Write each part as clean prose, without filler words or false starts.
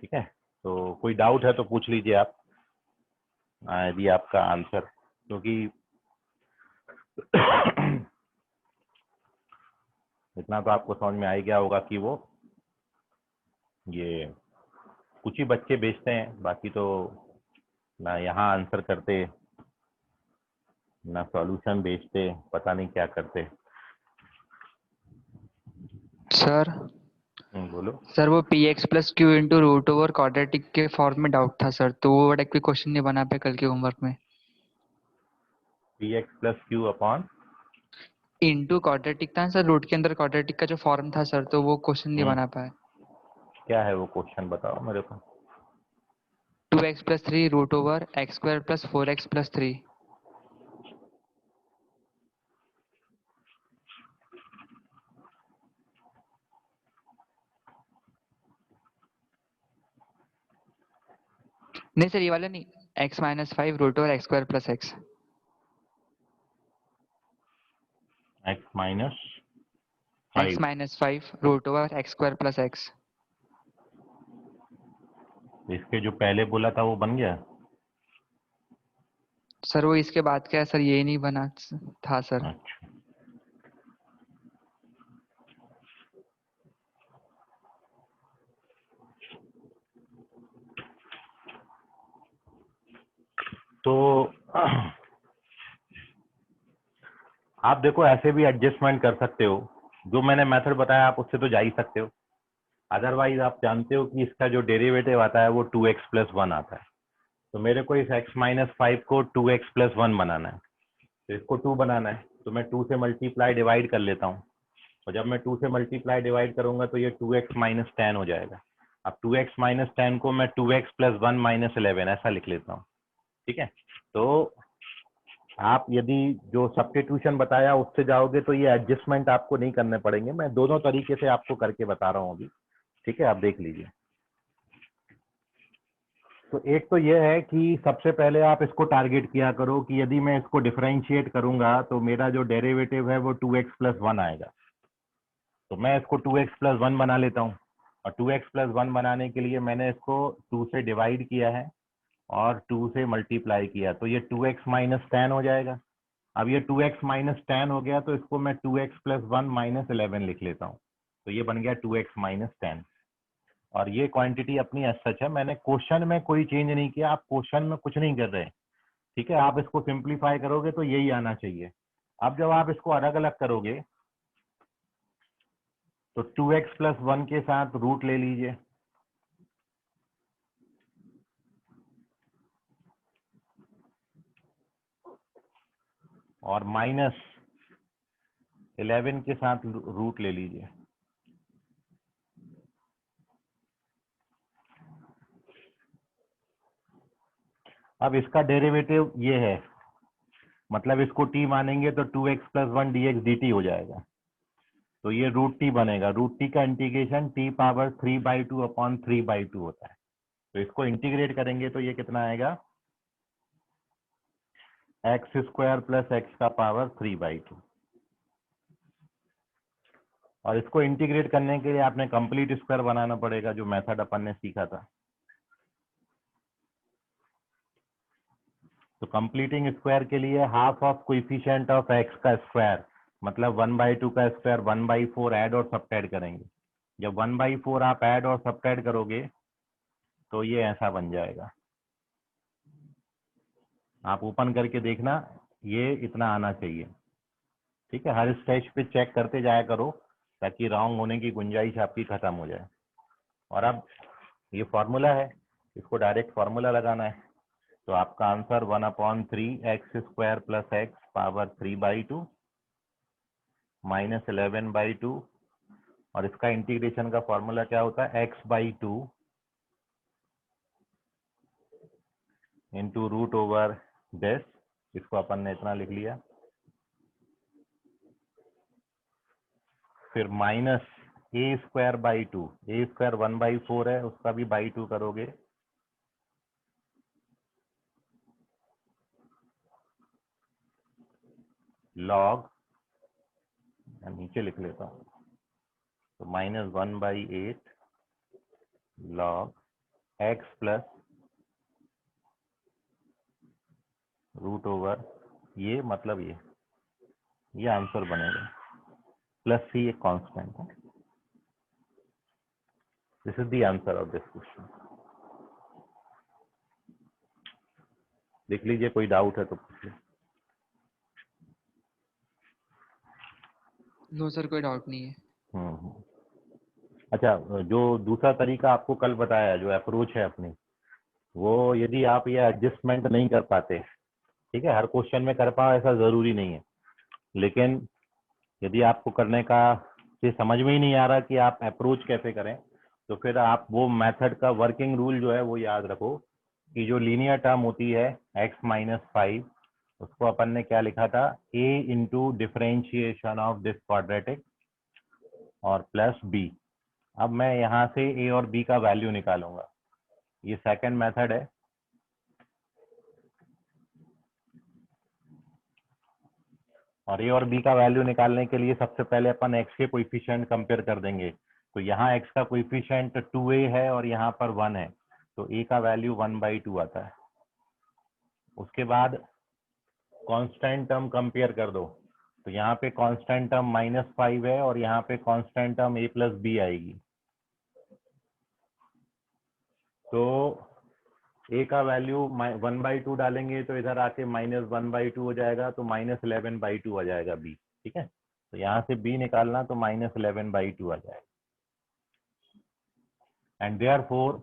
ठीक है, तो कोई डाउट है तो पूछ लीजिए आप, यदि आपका आंसर, क्योंकि इतना तो आपको समझ में आ ही गया होगा कि वो ये कुछ ही बच्चे बेचते हैं, बाकी तो ना यहाँ आंसर करते ना सॉल्यूशन बेचते, पता नहीं क्या करते। सर बोलो। सर वो p x plus q into root over quadratic के फॉर्म में डाउट था सर, तो वो वाला कोई क्वेश्चन नहीं बना पाए कल के होमवर्क में। P x plus Q upon into quadratic था सर, रूट के अंदर क्वाड्रेटिक का जो फॉर्म था सर, तो वो क्वेश्चन नहीं बना पाए। क्या है वो क्वेश्चन, बताओ मेरे को। 2x plus 3 root over x square plus 4x plus 3। नहीं सर, ये वाला नहीं, x minus 5 root over x square plus x. X minus x minus 5 root over x square plus x. इसके जो पहले बोला था वो बन गया। सर वो इसके बाद क्या है सर, ये नहीं बना था सर। अच्छा, तो आप देखो ऐसे भी एडजस्टमेंट कर सकते हो, जो मैंने मेथड बताया आप उससे तो जा ही सकते हो। अदरवाइज आप जानते हो कि इसका जो डेरिवेटिव आता है वो 2x प्लस 1 आता है, तो मेरे को इस x माइनस 5 को 2x प्लस 1 बनाना है, तो इसको 2 बनाना है, तो मैं 2 से मल्टीप्लाई डिवाइड कर लेता हूँ, और जब मैं 2 से मल्टीप्लाई डिवाइड करूंगा तो ये 2x माइनस 10 हो जाएगा। अब 2x माइनस 10 को मैं 2x प्लस 1 माइनस 11 ऐसा लिख लेता हूँ। ठीक है, तो आप यदि जो सब्स्टिट्यूशन बताया उससे जाओगे तो ये एडजस्टमेंट आपको नहीं करने पड़ेंगे, मैं दोनों तरीके से आपको करके बता रहा हूँ अभी। ठीक है, आप देख लीजिए। तो एक तो ये है कि सबसे पहले आप इसको टारगेट किया करो कि यदि मैं इसको डिफरेंशिएट करूंगा तो मेरा जो डेरिवेटिव है वो 2x प्लस 1 आएगा, तो मैं इसको 2x प्लस 1 बना लेता हूँ, और 2x प्लस 1 बनाने के लिए मैंने इसको 2 से डिवाइड किया है और 2 से मल्टीप्लाई किया, तो ये 2x माइनस 10 हो जाएगा। अब ये 2x माइनस 10 हो गया, तो इसको मैं 2x प्लस 1 माइनस 11 लिख लेता हूँ, तो ये बन गया 2x माइनस 10। और ये क्वांटिटी अपनी एज सच है, मैंने क्वेश्चन में कोई चेंज नहीं किया, आप क्वेश्चन में कुछ नहीं कर रहे। ठीक है, आप इसको सिंप्लीफाई करोगे तो यही आना चाहिए। अब जब आप इसको अलग अलग करोगे तो 2x प्लस 1 के साथ रूट ले लीजिए, और माइनस 11 के साथ रूट ले लीजिए। अब इसका डेरिवेटिव ये है, मतलब इसको t मानेंगे तो 2x प्लस 1 dx dt हो जाएगा, तो ये रूट टी बनेगा। रूट टी का इंटीग्रेशन t पावर 3/2 अपॉन 3/2 होता है, तो इसको इंटीग्रेट करेंगे तो ये कितना आएगा, एक्स स्क्वायर प्लस एक्स का पावर 3/2। और इसको इंटीग्रेट करने के लिए आपने कंप्लीट स्क्वायर बनाना पड़ेगा, जो मेथड अपन ने सीखा था। तो कंप्लीटिंग स्क्वायर के लिए half of coefficient of x का स्क्वायर, मतलब 1/2 का स्क्वायर 1/4 ऐड और सब्ट्रैक्ट करेंगे। जब 1/4 आप ऐड और सब्ट्रैक्ट करोगे तो ये ऐसा बन जाएगा, आप ओपन करके देखना, ये इतना आना चाहिए। ठीक है, हर स्टेज पे चेक करते जाया करो ताकि रॉन्ग होने की गुंजाइश आपकी खत्म हो जाए। और अब ये फॉर्मूला है, इसको डायरेक्ट फॉर्मूला लगाना है, तो आपका answer 1/3 x² plus x power 3/2 minus 11/2, और इसका इंटीग्रेशन का फॉर्मूला क्या होता है, x/2 into root over this, इसको अपन ने इतना लिख लिया, फिर माइनस a²/2, a² 1/4 है, उसका भी बाई 2 करोगे, लॉग, नीचे लिख लेता हूँ, तो -1/8 log x plus root over ये मतलब ये आंसर बनेगा, प्लस सी एक कांस्टेंट है। This is the answer of this question. देख लीजिए, कोई डाउट है तो पूछ लीजिए। नो सर, कोई डाउट नहीं है। हम्म। अच्छा, जो दूसरा तरीका आपको कल बताया, जो अप्रोच है अपनी, वो यदि आप ये एडजस्टमेंट नहीं कर पाते, ठीक है, हर क्वेश्चन में कर पाओ ऐसा जरूरी नहीं है, लेकिन यदि आपको करने का ये समझ में ही नहीं आ रहा कि आप अप्रोच कैसे करें, तो फिर आप वो मेथड का वर्किंग रूल जो है वो याद रखो कि जो लीनियर टर्म होती है x-5, उसको अपन ने क्या लिखा था, a into differentiation of this quadratic और प्लस b। अब मैं यहाँ से a और b का वैल्यू निकालूंगा। ये सेकंड मेथड है। और a और b का वैल्यू निकालने के लिए सबसे पहले अपन x के कोएफिशिएंट कंपेयर कर देंगे। तो यहाँ x का कोएफिशिएंट 2a है और यहाँ पर 1 है, तो a का वैल्यू 1/2 आता है। उसके बाद कांस्टेंट टर्म कंपेयर कर दो, तो यहाँ पे कांस्टेंट टर्म -5 है और यहाँ पे constant term a plus b आएगी। तो a का वैल्यू 1/2 डालेंगे तो इधर आके -1/2 हो जाएगा, तो -11/2 आ जाएगा b। ठीक है, तो यहाँ से b निकालना तो -11/2 आ जाएगा। एंड देयरफॉर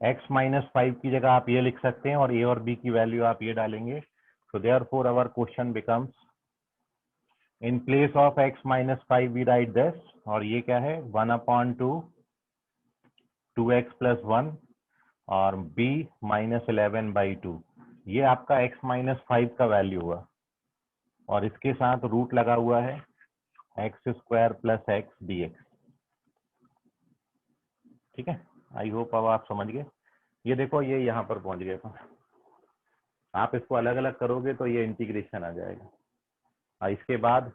x-5 की जगह आप ये लिख सकते हैं और a और b की वैल्यू आप ये डालेंगे। so therefore our question becomes, in place of x-5 we write this, और ये क्या है, 1/2 2x + 1 और b -11/2। ये आपका x-5 का वैल्यू हुआ और इसके साथ रूट लगा हुआ है x² + x dx। ठीक है, आई होप अब आप समझ गए। ये देखो, ये यहाँ पर पहुंच गए। तो आप इसको अलग अलग करोगे तो ये इंटीग्रेशन आ जाएगा, और इसके बाद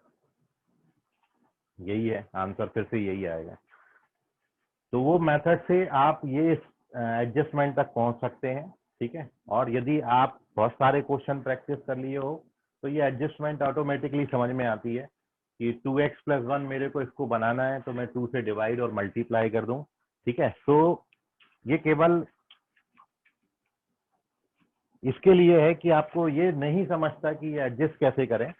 यही है आंसर, फिर से यही आएगा। तो वो मेथड से आप ये एडजस्टमेंट तक पहुंच सकते हैं। ठीक है, और यदि आप बहुत सारे क्वेश्चन प्रैक्टिस कर लिए हो तो ये एडजस्टमेंट ऑटोमेटिकली समझ में आती है कि 2x + 1 मेरे को इसको बनाना है, तो मैं 2 से डिवाइड और मल्टीप्लाई कर दूं। ठीक है, तो ये केवल इसके लिए है कि आपको ये नहीं समझता कि ये एडजस्ट कैसे करें,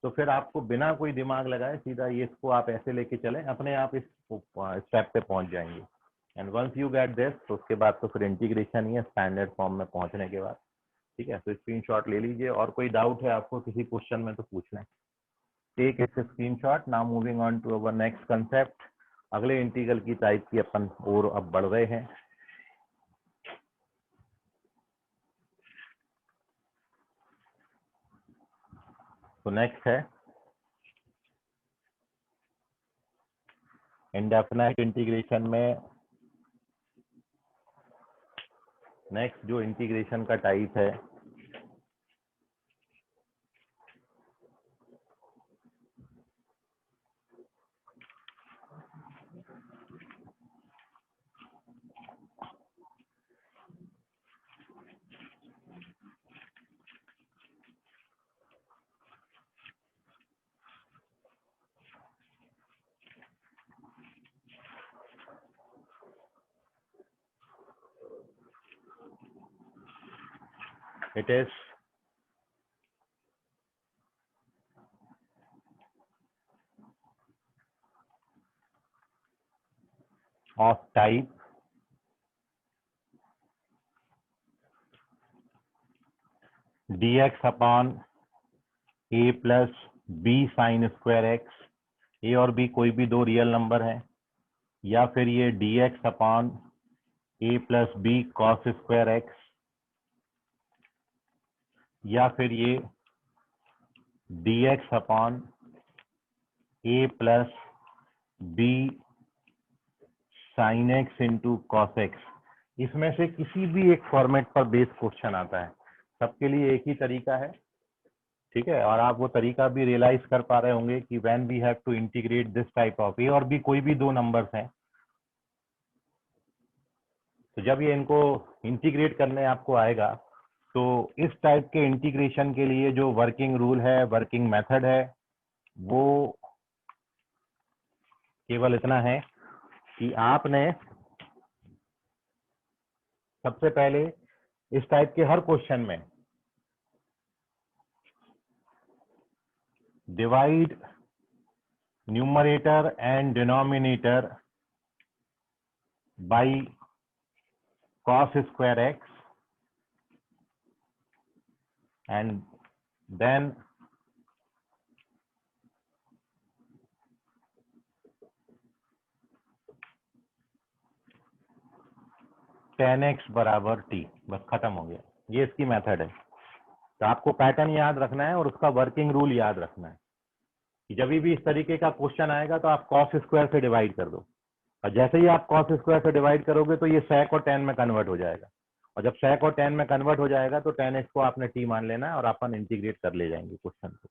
तो फिर आपको बिना कोई दिमाग लगाए सीधा ये इसको आप ऐसे लेके चलें, अपने आप इस स्टेप पे पहुंच जाएंगे। And once you get this, तो उसके बाद तो फिर इंटीग्रेशन ही है स्टैंडर्ड फॉर्म में पहुंचने के बाद। ठीक है, तो स्क्रीनशॉट ले लीजिए, और कोई डाउट है आपको किसी क्वेश्चन में तो पूछ लें। Take its screenshot. Now moving on to our next concept. अगले इंटीग्रल की टाइप की अपन और अब बढ़ रहे हैं। तो नेक्स्ट है इंडेफिनाइट इंटीग्रेशन में। नेक्स्ट जो इंटीग्रेशन का टाइप है, it is of type dx upon a plus b sin square x। a और b कोई भी दो रियल नंबर है, या फिर ये dx upon a plus b cos square x, या फिर ये dx upon a plus b sin x into cos x. इसमें से किसी भी एक फॉर्मेट पर बेस क्वेश्चन आता है, सबके लिए एक ही तरीका है। ठीक है, और आप वो तरीका भी रियलाइज कर पा रहे होंगे कि when we have to integrate this type of A और बी, कोई भी दो नंबर्स हैं, तो जब ये इनको इंटीग्रेट करने आपको आएगा तो इस टाइप के इंटीग्रेशन के लिए जो वर्किंग रूल है, वर्किंग मेथड है, वो केवल इतना है कि आपने सबसे पहले इस टाइप के हर क्वेश्चन में divide numerator and denominator by cos square x and then tan x बराबर t। बस खत्म हो गया। ये इसकी मेथड है। तो आपको पैटर्न याद रखना है और उसका वर्किंग रूल याद रखना है कि जब भी इस तरीके का क्वेश्चन आएगा तो आप cos स्क्वायर से डिवाइड कर दो, और जैसे ही आप cos स्क्वायर से डिवाइड करोगे तो ये sec और tan में कन्वर्ट हो जाएगा, और जब sec और tan में कन्वर्ट हो जाएगा तो tan x को आपने t मान लेना है और अपन इंटीग्रेट कर ले जाएंगे क्वेश्चन को।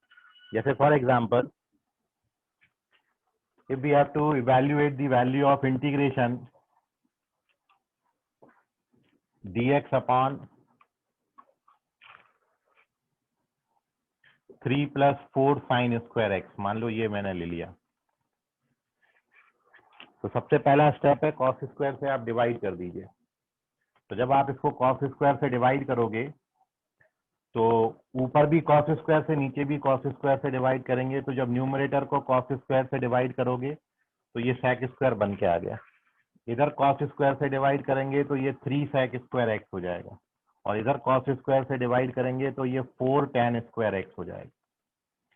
जैसे for example, if we have to evaluate the value of integration dx upon 3 + 4 sin square x, मान लो ये मैंने ले लिया, तो सबसे पहला स्टेप है cos स्क्वायर से आप डिवाइड कर दीजिए। तो जब आप इसको cos स्क्वायर से डिवाइड करोगे तो ऊपर भी cos स्क्वायर से, नीचे भी cos स्क्वायर से डिवाइड करेंगे, तो जब न्यूमरेटर को cos स्क्वायर से डिवाइड करोगे तो ये sec स्क्वायर बन के आ गया। इधर cos स्क्वायर से डिवाइड करेंगे तो ये 3 sec स्क्वायर x हो जाएगा, और इधर cos स्क्वायर से डिवाइड करेंगे तो ये 4 tan स्क्वायर x हो जाएगा।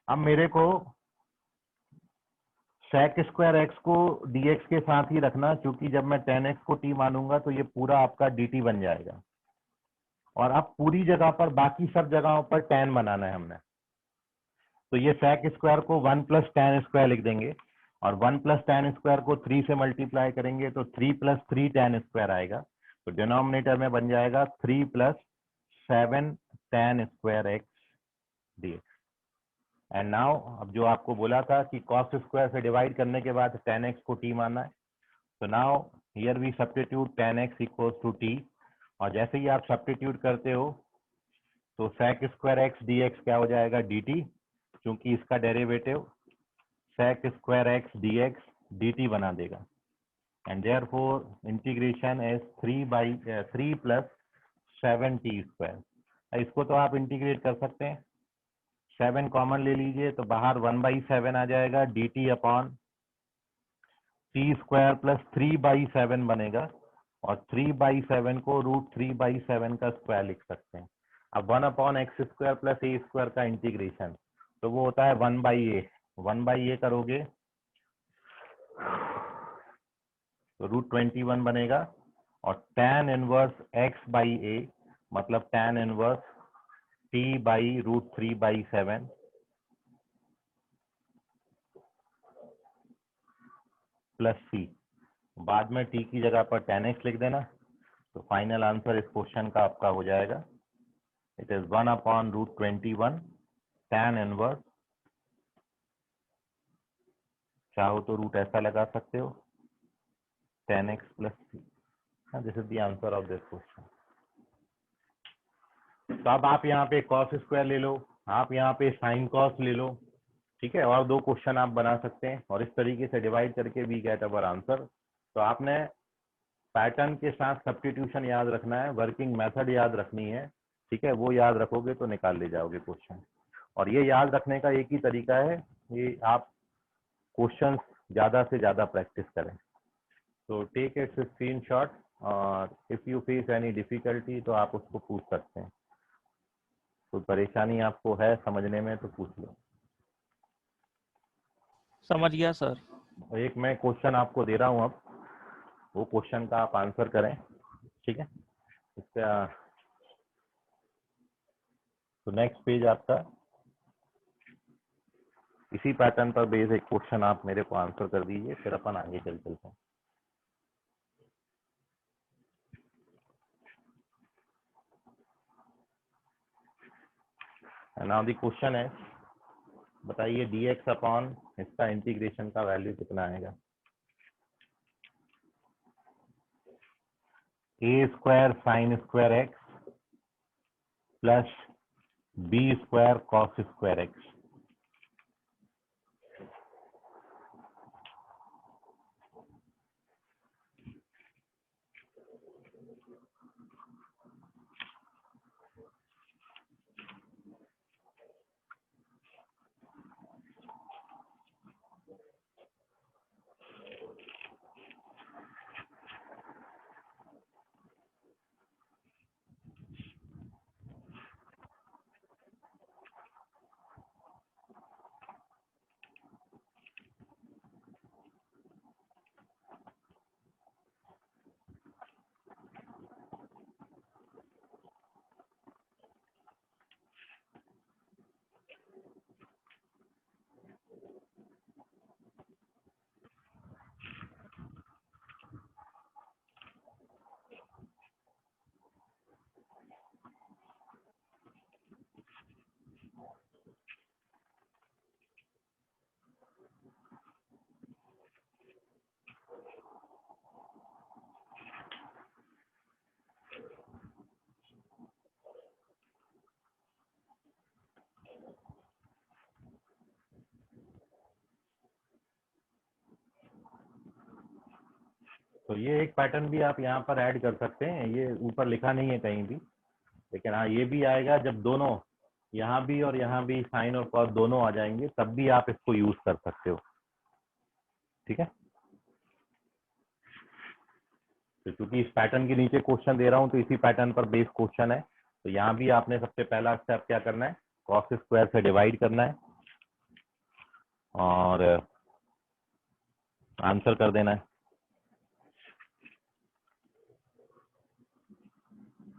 अब मेरे को sec स्क्वायर x को dx के साथ ही रखना, क्योंकि जब मैं tan x को t मानूंगा तो ये पूरा आपका dt बन जाएगा, और अब पूरी जगह पर, बाकी सब जगहों पर tan बनाना है हमने। तो ये sec स्क्वायर को 1 + tan स्क्वायर लिख देंगे, और 1 + tan स्क्वायर को 3 से मल्टीप्लाई करेंगे तो 3 + 3 tan स्क्वायर आएगा। तो डिनोमिनेटर में बन जाएगा 3 + 7 tan square x dx। And now, अब जो आपको बोला था कि cos स्क्वायर से डिवाइड करने के बाद tan x को t मानना है, तो now here we substitute tan x = t, और जैसे ही आप सब्स्टिट्यूट करते हो तो sec स्क्वायर x dx क्या हो जाएगा, dt, क्योंकि इसका derivative sec square x dx dt बना देगा। And therefore integration is 3 + 7t square. इसको तो आप इंटीग्रेट कर सकते हैं, 7 कॉमन ले लीजिए तो बाहर 1/7 आ जाएगा, dt upon t square plus 3/7 बनेगा, और 3/7 को √3/7 का स्क्वायर लिख सकते हैं। अब 1/x square plus a square का इंटीग्रेशन, तो वो होता है 1/a। 1/a करोगे तो √21 बनेगा, और tan इनवर्स x/a मतलब tan inverse t/√3/7 plus c। बाद में t की जगह पर tan x लिख देना, तो फाइनल आंसर इस क्वेश्चन का आपका हो जाएगा, इट इज 1/√21 tan इनवर्स, चाहो तो रूट ऐसा लगा सकते हो, tan x plus c। This is the answer of this question. तो अब आप यहाँ पे cos स्क्वायर ले लो, आप यहाँ पे sin cos ले लो, ठीक है, और 2 क्वेश्चन आप बना सकते हैं, और इस तरीके से डिवाइड करके वी गेट अवर आंसर। तो आपने पैटर्न के साथ सब्स्टिट्यूशन याद रखना है, वर्किंग मेथड याद रखनी है, ठीक है, वो याद रखोगे तो निकाल ले जाओगे क्वेश्चन। और ये याद रखने का एक ही तरीका है, ये आप क्वेश्चन ज़्यादा से ज़्यादा प्रैक्टिस करें। तो टेक इट्स स्क्रीनशॉट, और if you face any difficulty तो आप उसको पूछ सकते हैं। कोई परेशानी आपको है समझने में तो पूछ लो। समझ गया सर। एक मैं क्वेश्चन आपको दे रहा हूँ, अब वो क्वेश्चन का आप आंसर करें, ठीक है। इसका तो नेक्स्ट पेज आपका, इसी पैटर्न पर बेस्ड एक क्वेश्चन आप मेरे को आंसर कर दीजिए, फिर अपन आगे चलते हैं। नाउ द क्वेश्चन है, बताइए dx अपॉन इसका इंटीग्रेशन का वैल्यू कितना आएगा। A square sine square X plus B square cos square X. तो ये एक पैटर्न भी आप यहाँ पर ऐड कर सकते हैं, ये ऊपर लिखा नहीं है कहीं भी, लेकिन हाँ ये भी आएगा जब दोनों यहाँ भी और यहाँ भी साइन और कॉस दोनों आ जाएंगे, तब भी आप इसको यूज कर सकते हो। ठीक है, तो क्योंकि इस पैटर्न के नीचे क्वेश्चन दे रहा हूँ तो इसी पैटर्न पर बेस क्वेश्चन है, तो यहाँ भी आपने सबसे पहला स्टेप क्या करना है, कॉस स्क्वायर से डिवाइड करना है और आंसर कर देना है।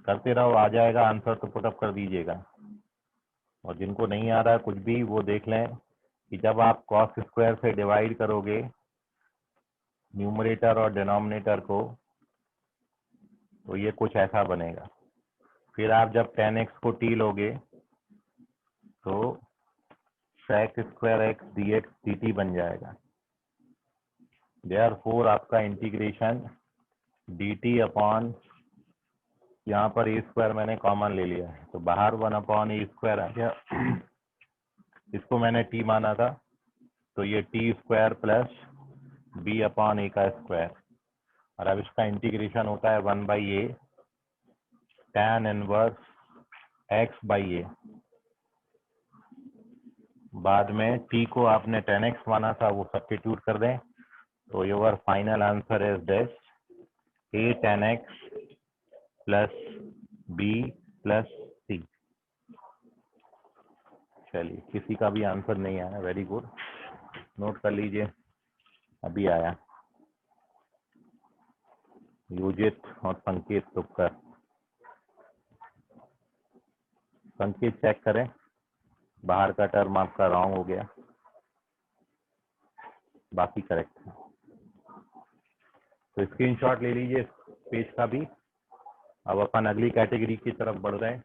करते रहो, आ जाएगा आंसर तो पुटअप कर दीजिएगा। और जिनको नहीं आ रहा है कुछ भी, वो देख लें कि जब आप कॉस स्क्वायर से डिवाइड करोगे न्यूमरेटर और डिनोमिनेटर को, तो ये कुछ ऐसा बनेगा। फिर आप जब tan x को t लोगे तो sec square x d x D T बन जाएगा। देयरफॉर आपका इंटीग्रेशन डी टी अपॉन, यहाँ पर ए स्क्वायर मैंने कॉमन ले लिया है तो बाहर 1/a स्क्वायर आ गया, इसको मैंने t माना था तो ये t स्क्वायर प्लस b/a का स्क्वायर, और अब इसका इंटीग्रेशन होता है 1/a tan इनवर्स x/a। बाद में t को आपने tan x माना था वो सब्स्टिट्यूट कर दें, तो your final answer is this a tan x plus b plus c। चलिए, किसी का भी आंसर नहीं आया, वेरी गुड, नोट कर लीजिए। अभी आया युजित और संकेत तुक्कर। संकेत चेक करें, बाहर का टर्म आपका रॉन्ग हो गया, बाकी करेक्ट है। तो स्क्रीनशॉट ले लीजिए पेज का भी। अब अपन अगली कैटेगरी की तरफ बढ़ रहे हैं।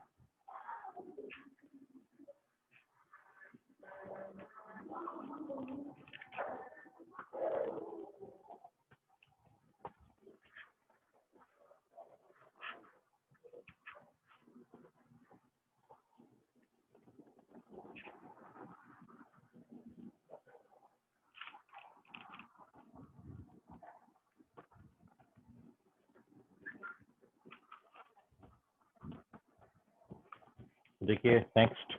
देखिए नेक्स्ट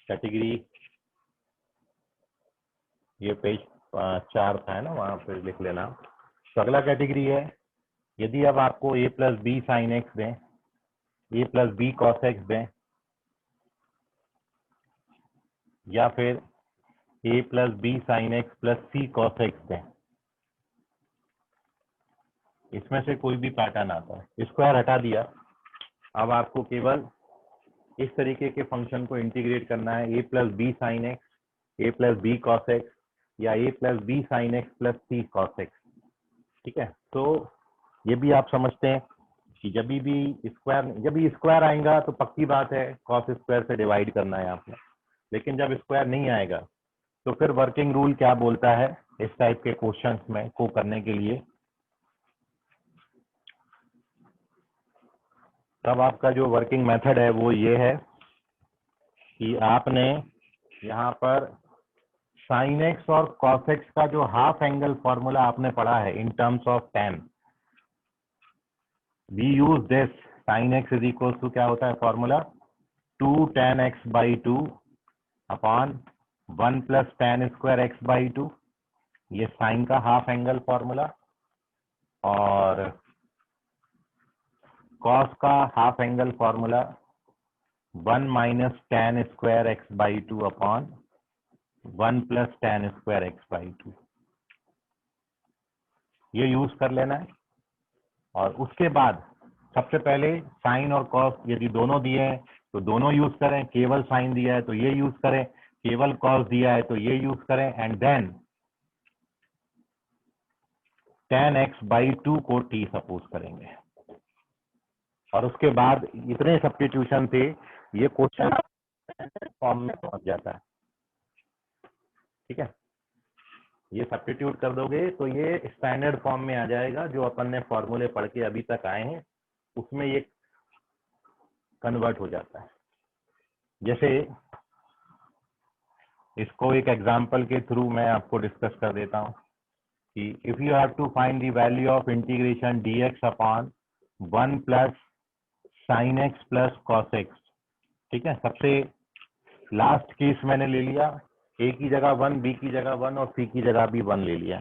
कैटेगरी, ये पेज 4 था है ना, वहां पे लिख लेना। तो अगला कैटेगरी है, यदि अब आपको a plus b sine x दें, a plus b cos x दें, या फिर a plus b sine x plus c cos x दें, इसमें से कोई भी पैटर्न आता है। स्क्वायर हटा दिया, अब आपको केवल इस तरीके के फंक्शन को इंटीग्रेट करना है, a plus b sine x, a plus b cos x, या a plus b sine x plus c cos x. ठीक है, तो ये भी आप समझते हैं कि जब भी स्क्वायर आएगा तो पक्की बात है कॉस स्क्वायर से डिवाइड करना है आपने, लेकिन जब स्क्वायर नहीं आएगा तो फिर वर्किंग रूल क्या बोलता है इस टाइप के क्वेश्चंस में को करने के लिए। तब आपका जो वर्किंग मेथड है वो ये है कि आपने यहाँ पर साइन एक्स और कॉस एक्स का जो हाफ एंगल फॉर्मूला आपने पढ़ा है in terms of tan, we use this sine x is equal to क्या होता है formula 2 tan x by 2 upon 1 plus tan square x by 2, ये साइन का हाफ एंगल फॉर्मूला, और कॉस का half angle formula 1 minus tan square x by 2 upon 1 plus tan square x by 2, ये use कर लेना है। और उसके बाद सबसे पहले साइन और कॉस यदि दोनों दिए हैं तो दोनों यूज करें, केवल साइन दिया है तो ये यूज करें, केवल कॉस दिया है तो ये यूज करें, and then tan x by 2 को t सपोज करेंगे। और उसके बाद इतने सब्स्टिट्यूशन से ये क्वेश्चन फॉर्म में पहुंच जाता है। ठीक है, ये सब्स्टिट्यूट कर दोगे तो ये स्टैंडर्ड फॉर्म में आ जाएगा, जो अपन ने फॉर्मूले पढ़ के अभी तक आए हैं उसमें ये कन्वर्ट हो जाता है। जैसे इसको एक एग्जांपल के थ्रू मैं आपको डिस्कस कर देता हूं कि if you have to find the value of integration dx upon 1 plus sine x plus cos x. ठीक है, सबसे लास्ट केस मैंने ले लिया, ए की जगह 1, बी की जगह 1 और सी की जगह भी 1 ले लिया।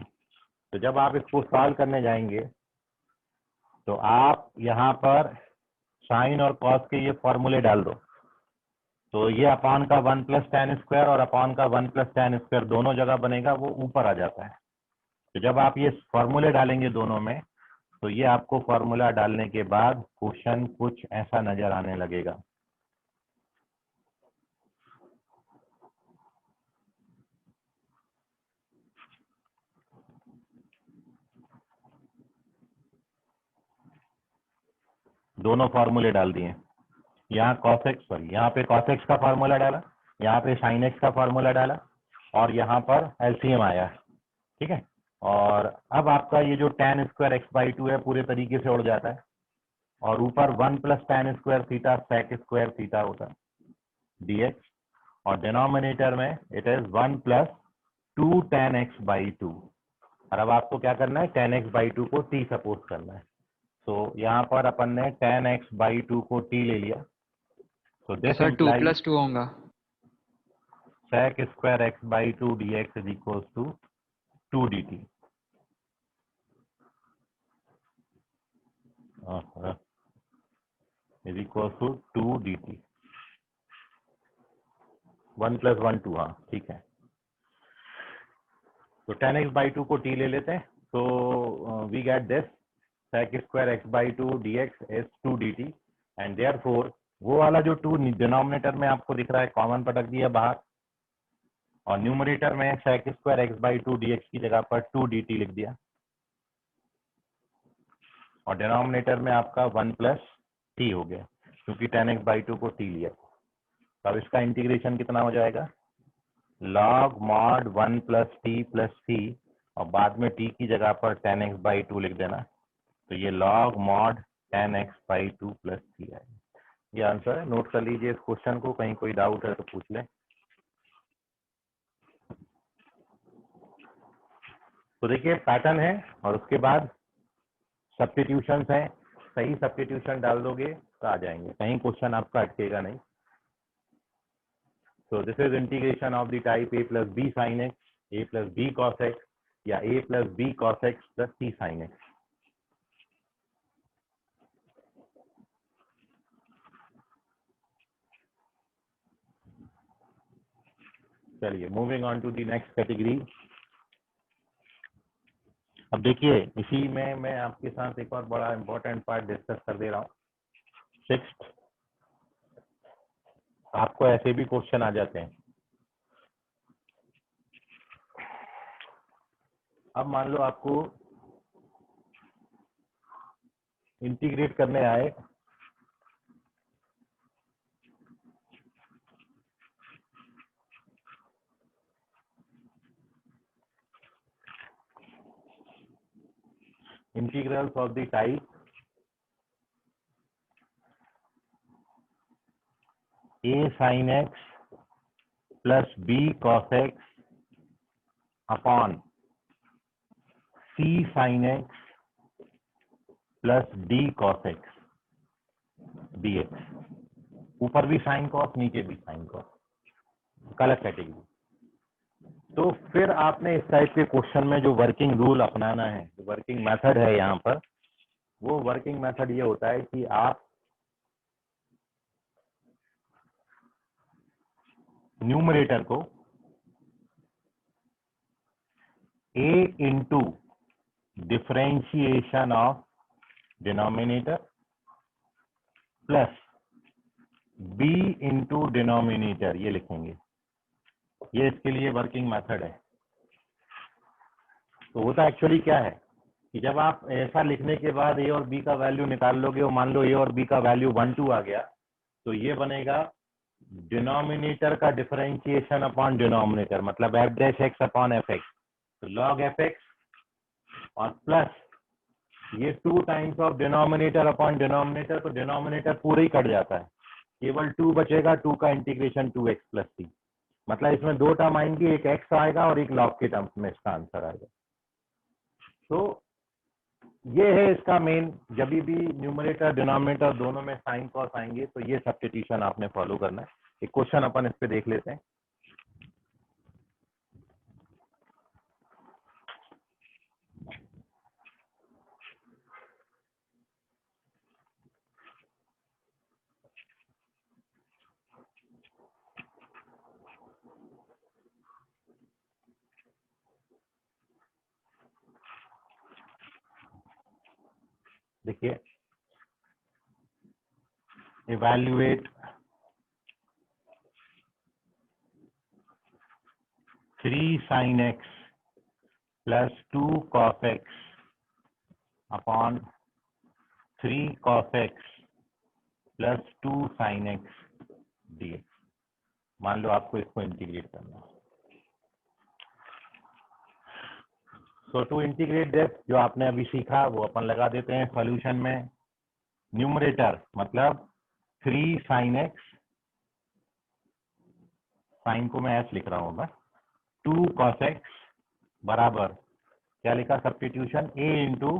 तो जब आप इसको सॉल्व करने जाएंगे तो आप यहाँ पर साइन और कॉस के ये फॉर्मूले डाल दो, तो ये अपॉन का 1 प्लस tan स्क्वायर और अपॉन का 1 प्लस tan स्क्वायर दोनों जगह बनेगा, वो ऊपर आ जाता है। तो जब आप ये फॉर्मूले डालेंगे दोनों में तो ये आपको फॉर्मूला डालने के बाद क्वेश्चन कुछ ऐसा नजर आने लगेगा। दोनों फॉर्मूले डाल दिए, यहाँ cos x, सॉरी यहाँ पे cos x का फार्मूला डाला, यहाँ पे sin x का फार्मूला डाला, और यहाँ पर एलसीएम आया। ठीक है, और अब आपका ये जो tan स्क्वायर x बाई 2 है पूरे तरीके से उड़ जाता है, और ऊपर 1 plus tan square theta sec square theta होता है dx, और डिनोमिनेटर में it is 1 plus 2 tan x by 2। और अब आपको क्या करना है, tan x बाई 2 को t सपोज करना है। तो यहाँ पर अपन ने tan x बाई 2 को t ले लिया, तो तो दिस सर 2 इम्प्लाइज + 2 होगा। sec square x by 2 dx is equal to 2 dt। Is equal to 2 dt, 1 plus 1 2, हाँ ठीक है। तो tan x बाई 2 को t ले लेते हैं, तो we get this sec square x by 2 dx is 2 dt, and therefore वो वाला जो 2 डिनोमिनेटर में आपको दिख रहा है कॉमन पटक दिया बाहर, और न्यूमरेटर में sec square x by 2 dx की जगह पर 2 dt लिख दिया, और डिनोमिनेटर में आपका 1 प्लस t हो गया क्योंकि tan x बाई 2 को t लिया। तो अब इसका इंटीग्रेशन कितना हो जाएगा, log mod 1 plus T plus C, और बाद में t की जगह पर tan x बाई 2 लिख देना, तो ये log mod tan x by 2 plus C आएगा। ये आंसर है, नोट कर लीजिए इस क्वेश्चन को, कहीं कोई डाउट है तो पूछ लें। तो देखिए पैटर्न है, और उसके बाद सब्स्टिट्यूशंस हैं, सही सब्स्टिट्यूशन डाल दोगे तो आ जाएंगे, कहीं क्वेश्चन आपका अटकेगा नहीं। So this is integration of the type a plus b sin x, a plus b cos x, या a plus b cos x plus c sin x। चलिए moving on to the next category. अब देखिए इसी में मैं आपके साथ एक और बड़ा इंपॉर्टेंट पार्ट डिस्कस कर दे रहा हूँ। सिक्स्थ, आपको ऐसे भी क्वेश्चन आ जाते हैं। अब मान लो आपको इंटीग्रेट करने आए integrals of the type a sine x plus b cos x upon c sine x plus d cos x d x. ऊपर भी साइन कॉस, नीचे भी साइन कॉस, कलर कैटेगरी। तो फिर आपने इस टाइप के क्वेश्चन में जो वर्किंग रूल अपनाना है, जो वर्किंग मेथड है यहाँ पर, वो वर्किंग मेथड ये होता है कि आप न्यूमरेटर को a into differentiation of denominator plus b into denominator ये लिखेंगे। ये इसके लिए वर्किंग मेथड है। तो होता एक्चुअली क्या है कि जब आप ऐसा लिखने के बाद a और b का वैल्यू निकाल लोगे और मान लो a और b का वैल्यू 1 2 आ गया, तो ये बनेगा डिनोमिनेटर का डिफरेंशिएशन अपॉन डिनोमिनेटर, मतलब F dash x upon F x, तो लॉग एफ एक्स और प्लस ये 2 times of denominator upon denominator, तो डिनोमिनेटर पूरा ही कट जाता है, केवल 2 बचेगा, 2 का इंटीग्रेशन 2x प्लस सी, मतलब इसमें 2 टर्म आएंगी, एक x आएगा और एक लॉग के टर्म्स में इसका आंसर आएगा। तो ये है इसका मेन, जब भी न्यूमरेटर डिनोमिनेटर दोनों में साइन कॉस आएंगे तो ये सब्स्टिट्यूशन आपने फॉलो करना है। एक क्वेश्चन अपन इस पे देख लेते हैं। देखिए, evaluate 3 sin x plus 2 cos x upon 3 cos x plus 2 sin x dx। मान लो आपको इसको इंटीग्रेट करना है। सो टू इंटीग्रेट दिस, जो आपने अभी सीखा वो अपन लगा देते हैं सॉल्यूशन में। न्यूमरेटर मतलब 3 sin x, साइन को मैं s लिख रहा हूँ, 2 cos x बराबर क्या लिखा सब्स्टिट्यूशन, a इंटू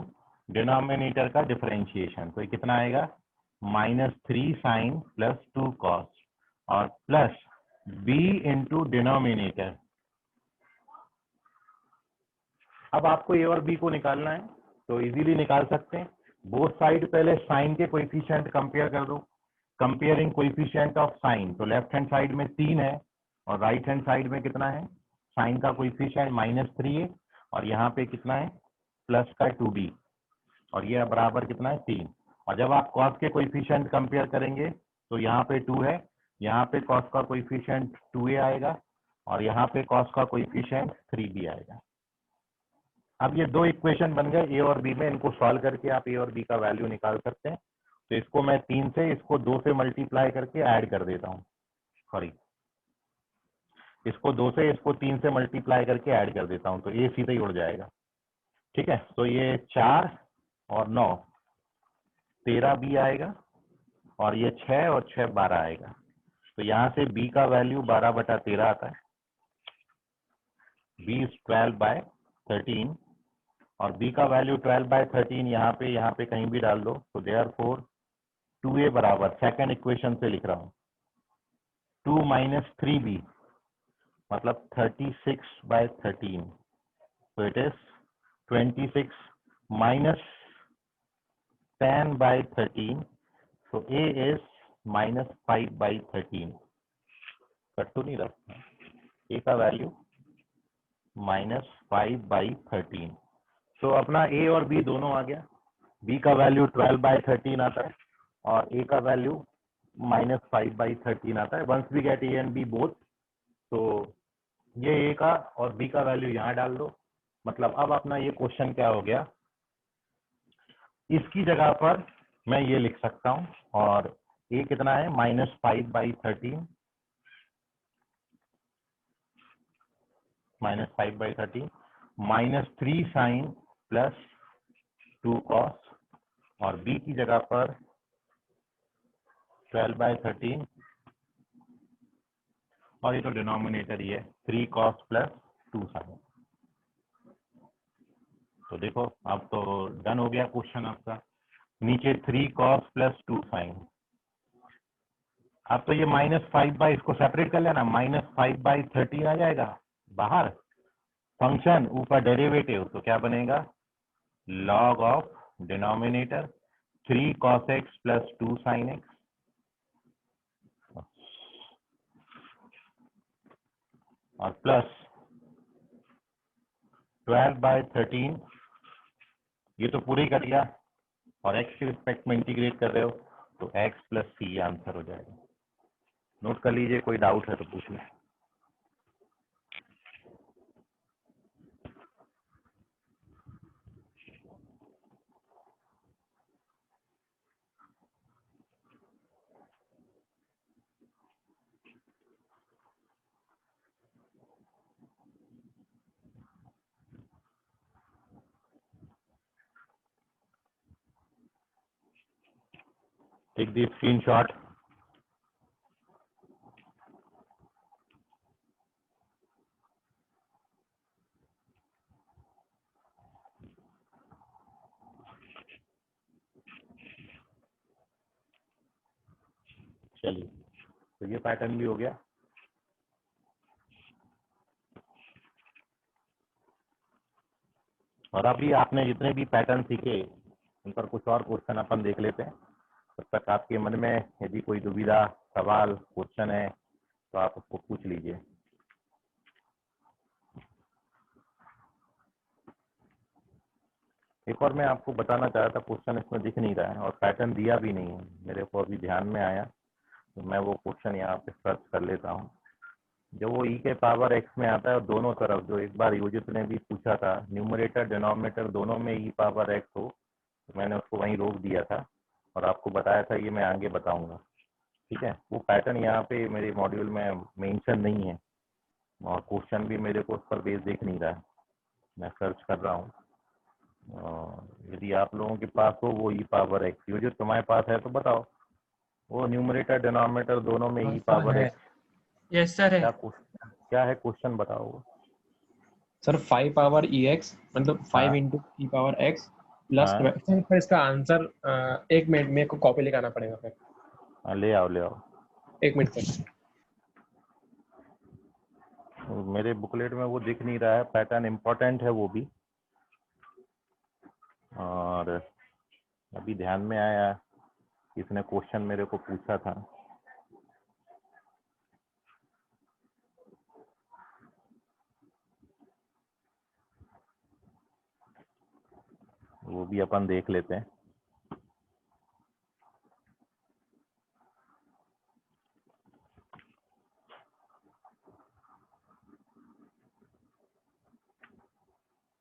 डिनोमिनेटर का डिफरेंशिएशन, तो ये कितना आएगा -3 साइन प्लस 2 कॉस और प्लस b इंटू डिनोमिनेटर। अब आपको a और b को निकालना है तो इजीली निकाल सकते हैं। बोथ साइड पहले साइन के कोएफिशिएंट कंपेयर कर दो। कंपेयरिंग कोएफिशिएंट ऑफ साइन, तो लेफ्ट हैंड साइड में 3 है और राइट हैंड साइड में कितना है, साइन का कोएफिशिएंट -3 है और यहाँ पे कितना है प्लस का 2b और ये बराबर कितना है 3। और जब आप कॉस के कोएफिशिएंट कंपेयर करेंगे तो यहाँ पे 2 है, यहाँ पे कॉस का कोएफिशिएंट 2a आएगा और यहाँ पे कॉस का कोएफिशिएंट 3b आएगा। अब ये दो इक्वेशन बन गए a और b में, इनको सॉल्व करके आप a और b का वैल्यू निकाल सकते हैं। तो इसको मैं 3 से इसको 2 से मल्टीप्लाई करके ऐड कर देता हूँ, सॉरी इसको 2 से इसको 3 से मल्टीप्लाई करके ऐड कर देता हूँ, तो ये सीधे ही उड़ जाएगा। ठीक है, तो ये 4 और 9 13b आएगा और ये 6 और 6 12 आएगा। तो यहाँ से b का वैल्यू 12/13 आता है, b इज 12/13 और b का वैल्यू 12/13 यहाँ पे कहीं भी डाल दो, तो देयरफॉर 2a बराबर, सेकंड इक्वेशन से लिख रहा हूँ, 2 माइनस 3b मतलब 36/13, so it is 26 minus 10/13, so a is -5/13। Cut तो नहीं रखना, a का वैल्यू -5/13। तो अपना a और b दोनों आ गया, b का वैल्यू 12/13 आता है और a का वैल्यू -5/13 आता है। Once we get a and b both, तो ये a का और b का वैल्यू यहाँ डाल दो। मतलब अब अपना ये क्वेश्चन क्या हो गया, इसकी जगह पर मैं ये लिख सकता हूँ और a कितना है -5/13, -3 साइन प्लस 2 कॉस और b की जगह पर 12/13 और ये तो डिनोमिनेटर ही है 3 cos प्लस 2 sin। तो देखो अब तो डन हो गया क्वेश्चन आपका। नीचे 3 cos प्लस 2 sin। अब तो ये -5/, इसको सेपरेट कर लेना, -5/13 आ जाएगा बाहर, फंक्शन ऊपर डेरिवेटिव, तो क्या बनेगा log of denominator 3 cos x plus 2 sin x और प्लस 12/13, ये तो पूरे ही कर लिया और x के रिस्पेक्ट में इंटीग्रेट कर रहे हो तो x प्लस सी आंसर हो जाएगा। नोट कर लीजिए, कोई डाउट है तो पूछ लें। Take the screenshot. चलिए, तो ये पैटर्न भी हो गया। और अभी आपने जितने भी पैटर्न सीखे उन पर कुछ और क्वेश्चन अपन देख लेते हैं। तब तक आपके मन में यदि कोई दुविधा, सवाल, क्वेश्चन है तो आप उसको पूछ लीजिए। एक और मैं आपको बताना चाह रहा था, क्वेश्चन इसमें दिख नहीं रहा है और पैटर्न दिया भी नहीं है, मेरे को अभी ध्यान में आया तो मैं वो क्वेश्चन यहाँ पे सर्च कर लेता हूँ। जो वो e के पावर x में आता है और दोनों तरफ, जो एक बार योजित ने भी पूछा था, न्यूमरेटर डिनोमिनेटर दोनों में e पावर x हो, तो मैंने उसको वहीं रोक दिया था और आपको बताया था ये मैं आगे बताऊंगा। ठीक है, वो पैटर्न यहाँ पे मेरे मॉड्यूल में मेंशन नहीं है और क्वेश्चन भी मेरे को उस पर बेस दिख नहीं रहा है, मैं सर्च कर रहा हूँ। यदि आप लोगों के पास हो वो e पावर x, योजित तुम्हारे पास है तो बताओ, वो न्यूमरेटर डिनोमिनेटर दोनों में e power x। Yes sir है। क्या है क्वेश्चन बताओ सर 5 पावर EX मतलब 5 हाँ। इंटू ई पावर x प्लस हाँ। सर इसका आंसर 1 मिनट मेरे को कॉपी लेके आना पड़ेगा फिर। हाँ, ले आओ ले आओ। 1 मिनट सर। मेरे बुकलेट में वो दिख नहीं रहा है, पैटर्न इम्पोर्टेंट है वो भी, और अभी ध्यान में आया इसने क्वेश्चन मेरे को पूछा था। वो भी अपन देख लेते हैं।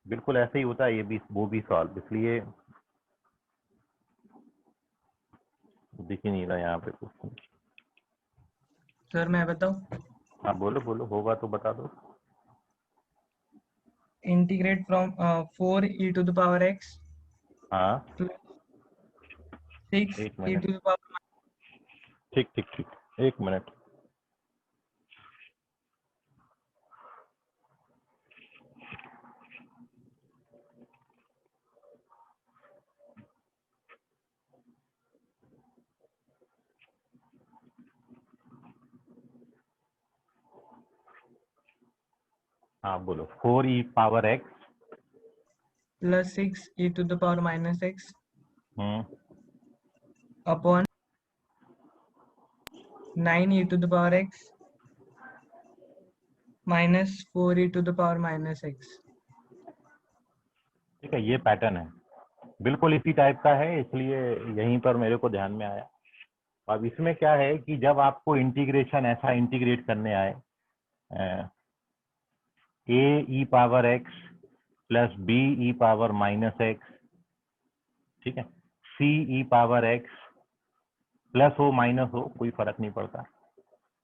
बिल्कुल ऐसे ही होता है, ये भी वो भी सॉल्व, इसलिए दिख ही नहीं रहा यहाँ पे क्वेश्चन। सर मैं बताऊं? हाँ बोलो बोलो, होगा तो बता दो। Integrate from 4 e to the power x हाँ plus 6 एक e minute, to the power ठीक ठीक ठीक, एक मिनट। हाँ बोलो, 4e power x plus 6 e to the power minus x hmm upon 9 e to the power x minus 4 e to the power minus x। ठीक है, ये पैटर्न है, बिल्कुल इसी टाइप का है, इसलिए यहीं पर मेरे को ध्यान में आया। अब इसमें क्या है कि जब आपको इंटीग्रेशन ऐसा इंटीग्रेट करने आए, a e power x plus b e power minus x, ठीक है, c e power x plus हो माइनस हो कोई फर्क नहीं पड़ता,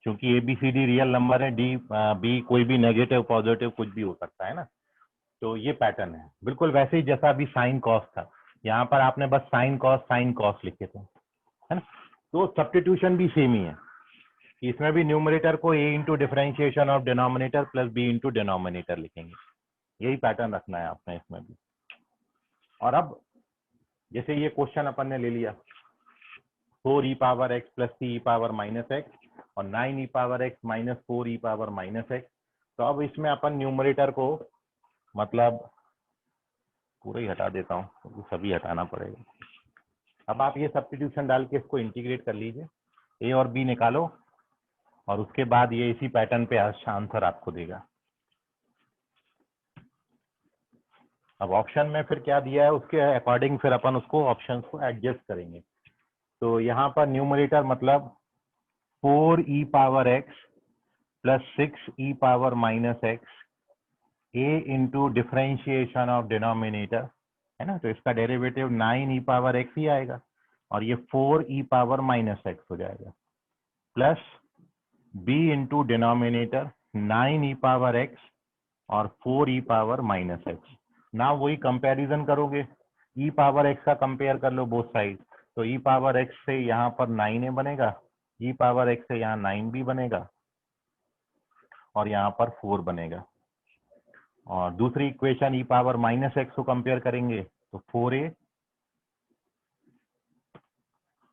क्योंकि a b c d real number है, डी बी कोई भी नेगेटिव पॉजिटिव कुछ भी हो सकता है ना। तो ये पैटर्न है बिल्कुल वैसे ही जैसा अभी साइन कॉस था, यहाँ पर आपने बस साइन कॉस लिखे थे, है ना। तो सब्स्टिट्यूशन भी सेम ही है, कि इसमें भी न्यूमरेटर को a into differentiation of denominator plus b into denominator लिखेंगे। यही पैटर्न रखना है आपने इसमें भी। और अब जैसे ये क्वेश्चन अपन ने ले लिया 4 e power x plus 3 e power minus x और 9 e power x minus 4 e power minus x. तो अब इसमें अपन न्यूमरेटर को मतलब पूरा ही हटा देता हूँ क्योंकि सभी हटाना पड़ेगा। अब आप ये सब्स्टिट्यूशन डाल के इसको इंटीग्रेट कर लीजिए, a और b निकालो और उसके बाद ये इसी पैटर्न पे आंसर आपको देगा। अब ऑप्शन में फिर क्या दिया है उसके अकॉर्डिंग फिर अपन उसको ऑप्शंस को एडजस्ट करेंगे। तो यहाँ पर न्यूमरेटर मतलब 4 e power x plus 6 e power minus x a into differentiation of denominator है ना, तो इसका डेरिवेटिव 9 e पावर x ही आएगा और ये 4 e पावर माइनस एक्स हो जाएगा plus b into denominator 9 e power x और 4 e पावर माइनस एक्स। ना वही कंपैरिजन करोगे, e पावर x का कंपेयर कर लो बोथ साइड, तो e पावर x से यहाँ पर 9a बनेगा, e पावर x से यहाँ 9b बनेगा और यहाँ पर 4 बनेगा। और दूसरी equation e power minus x को कंपेयर करेंगे तो 4a